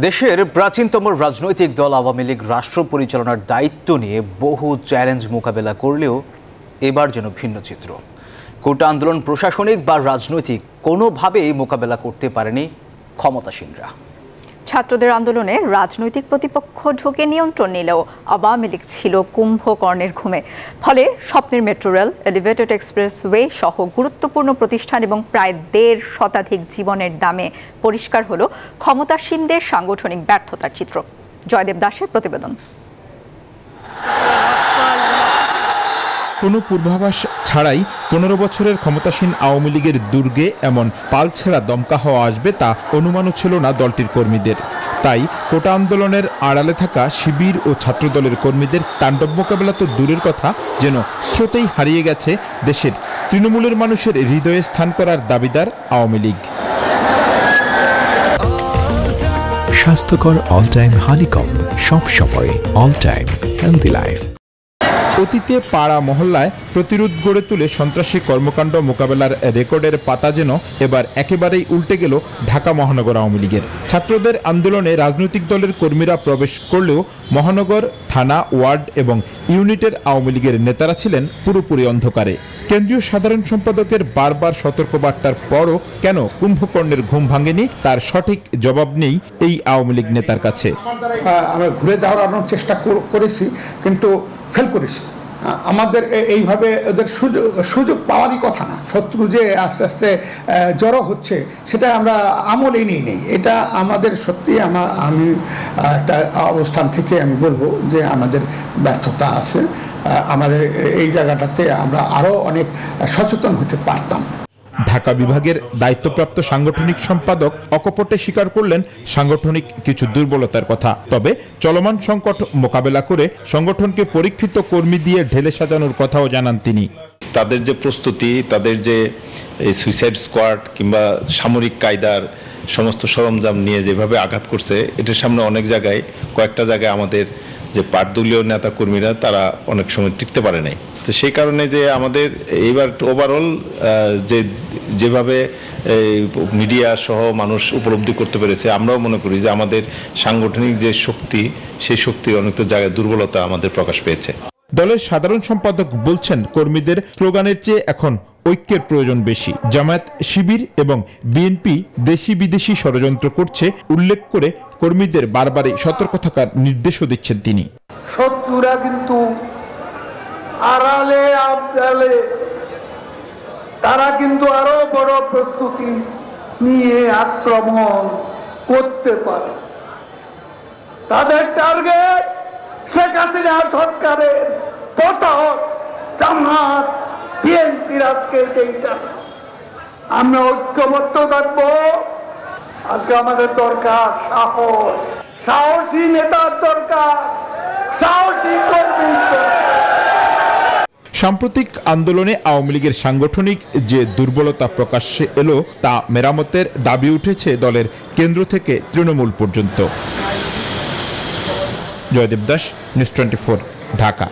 দেশের প্রাচীনতম রাজনৈতিক দল আওয়ামী লীগ রাষ্ট্র পরিচালনার দায়িত্ব নিয়ে বহু চ্যালেঞ্জ মোকাবেলা করলেও এবার যেন ভিন্ন চিত্র। কোটা আন্দোলন প্রশাসনিক বা রাজনৈতিক কোনোভাবেই মোকাবেলা করতে পারেনি ক্ষমতাসীনরা। ছাত্রদের আন্দোলনে রাজনৈতিক প্রতিপক্ষ ঢুকে নিয়ন্ত্রণ নিলেও আওয়ামী লীগ ছিল কুম্ভকর্ণের ঘুমে। ফলে স্বপ্নের মেট্রো রেল, এলিভেটেড এক্সপ্রেসওয়ে সহ গুরুত্বপূর্ণ প্রতিষ্ঠান এবং প্রায় ১.৫ শতাধিক জীবনের দামে পরিষ্কার হলো ক্ষমতাসীনদের সাংগঠনিক ব্যর্থতার চিত্র। জয়দেব দাসের প্রতিবেদন। কোনো পূর্বাভাস ছাড়াই ১৫ বছরের ক্ষমতাসীন আওয়ামী লীগের দুর্গে এমন পালছেড়া দমকা হওয়া আসবে তা অনুমানও ছিল না দলটির কর্মীদের। তাই কোটা আন্দোলনের আড়ালে থাকা শিবির ও ছাত্রদলের কর্মীদের তাণ্ডব মোকাবেলা তো দূরের কথা, যেন স্রোতেই হারিয়ে গেছে দেশের তৃণমূলের মানুষের হৃদয়ে স্থান করার দাবিদার আওয়ামী লীগ। স্বাস্থ্যকর অল টাইম হানিকম, সব সময় অল টাইম হেলদি লাইফ। অতীতে পাড়া মহল্লায় প্রতিরোধ গড়ে তুলে সন্ত্রাসী কর্মকাণ্ড মোকাবেলার রেকর্ডের পাতা যেন এবার একেবারেই উল্টে গেল ঢাকা মহানগর আওয়ামী লীগের। ছাত্রদের আন্দোলনে রাজনৈতিক দলের কর্মীরা প্রবেশ করলেও মহানগর, থানা, ওয়ার্ড এবং ইউনিটের আওয়ামী লীগের নেতারা ছিলেন পুরোপুরি অন্ধকারে। কেন্দ্রীয় সাধারণ সম্পাদকের বারবার সতর্কবার্তার পরও কেন কুম্ভকর্ণের ঘুম ভাঙেনি তার সঠিক জবাব নেই এই আওয়ামী লীগ নেতার কাছে। আমরা ঘুরে দাঁড়ানোর চেষ্টা করেছি, কিন্তু ফেল করেছি। আমাদের এইভাবে ওদের সুযোগ পাওয়ারই কথা না। শত্রু যে আস্তে আস্তে জড়ো হচ্ছে সেটা আমরা আমলেই নেই। এটা আমাদের সত্যি আমি একটা অবস্থান থেকে আমি বলবো যে আমাদের ব্যর্থতা আছে। আমাদের এই জায়গাটাতে আমরা আরও অনেক সচেতন হতে পারতাম। ঢাকা বিভাগের দায়িত্বপ্রাপ্ত সাংগঠনিক সম্পাদক অকপটে স্বীকার করলেন সাংগঠনিক কিছু দুর্বলতার কথা। তবে চলমান সংকট মোকাবেলা করে সংগঠনকে পরীক্ষিত কর্মী দিয়ে ঢেলে সাজানোর কথাও জানান তিনি। তাদের যে প্রস্তুতি, তাদের যে সুইসাইড স্কোয়াড কিংবা সামরিক কায়দার সমস্ত সরঞ্জাম নিয়ে যেভাবে আঘাত করছে, এটার সামনে অনেক জায়গায় কয়েকটা জায়গায় আমাদের যে পার্দলীয় নেতা কর্মীরা তারা অনেক সময় টিকতে পারে নাই। তো সেই কারণে যে আমাদের এইবার ওভারঅল যেভাবে মিডিয়া সহ মানুষ উপলব্ধি করতে পেরেছে, আমরাও মনে করি যে আমাদের সাংগঠনিক যে শক্তি, সেই শক্তির অনেকটা জায়গায় দুর্বলতা আমাদের প্রকাশ পেয়েছে। দলের সাধারণ সম্পাদক বলছেন, কর্মীদের স্লোগানের চেয়ে এখন ঐক্যের প্রয়োজন বেশি। জামায়াত, শিবির এবং বিএনপি দেশি বিদেশি ষড়যন্ত্র করছে উল্লেখ করে কর্মীদের বারবারই সতর্ক থাকার নির্দেশও দিচ্ছেন তিনি। শত্রুরা কিন্তু আড়ালে আবডালে তারা কিন্তু আরো বড় প্রস্তুতি নিয়ে আক্রমণ করতে পারে। তাদের টার্গেট শেখ হাসিনা সরকারের পতন, জামাত, বিএনপির আজকে এইটা। আমরা ঐক্যবদ্ধ থাকবো। আজকে আমাদের দরকার সাহস, সাহসী নেতার দরকার, সাহসী কর্মীর দরকার। সাম্প্রতিক আন্দোলনে আওয়ামী লীগের সাংগঠনিক যে দুর্বলতা প্রকাশ্যে এলো তা মেরামতের দাবি উঠেছে দলের কেন্দ্র থেকে তৃণমূল পর্যন্ত। জয়দেব দাস, নিউজ 24, ঢাকা।